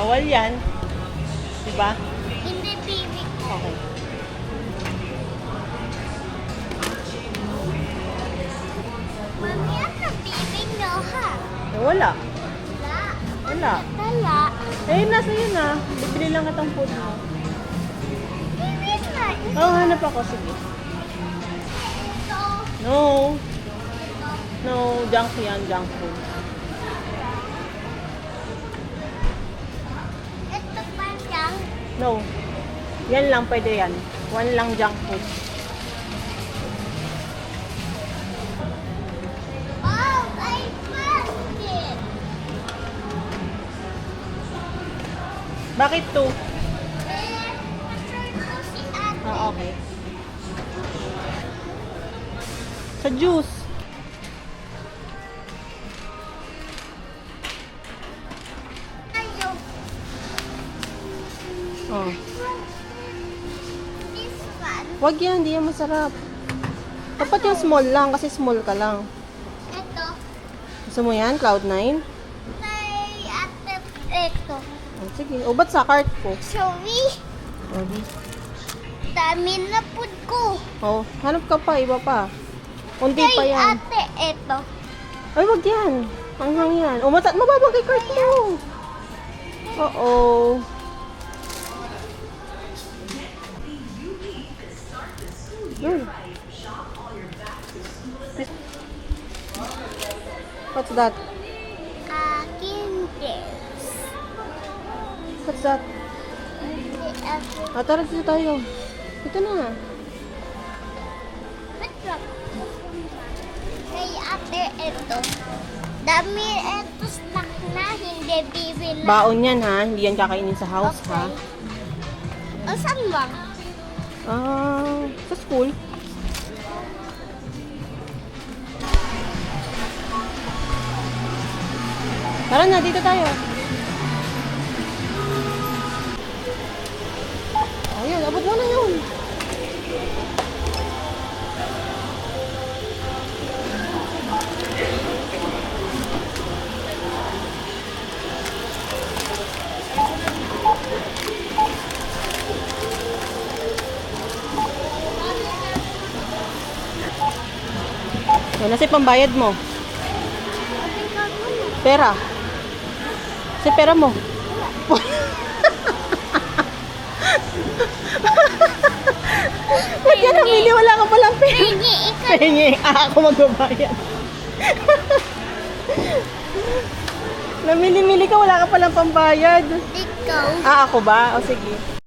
Bawal yan. Diba? Hindi baby. Okay. Mami, ano baby no ha? Eh, wala. Wala. Wala. Wala. Eh, nasa yun na. Bibili lang itong food mo. Baby na. Oh, hanap ako. Sige. Ito. No. No, junk yan. Junk food. Ito pa lang. No. Yan lang, pwede yan. One lang junk food. Oh, I found it. Bakit to? Eh, picture ko si ate. Ah, okay. Sa juice. Ayaw. Oh. This one. Wag yan, hindi yan masarap. Dapat yung small lang, kasi small ka lang. Ito. Gusto mo yan? Cloud9? Kay ate. Ito. Oh, sige. O, ba't sa cart ko? Sorry. Okay. Dami na food ko. Oh, hanap ka pa, iba pa. Kunti pa Kay yan. ate, ito. Ay, wag yan. Hanghang yan. O, mababang kay cart mo. Oo. Yun. What's that? Kindles. What's that? Ah, tara dito tayo. Dito na. Kay ate, ito. Dami ito snack na hindi bibili. Baon yan ha. Hindi yan kakainin sa house ha. O, saan ba? Ah, sa school. Tara na, dito tayo. Ayun, abot mo na yun. Yan na si pambayad mo. Pera. Si pera mo. Ba't yan namili? Wala ka palang pera. Hingi, ikaw. Hingi. Ako magbabayad. Namili-mili ka, wala ka palang pambayad. Ikaw. Ako ba? O sige.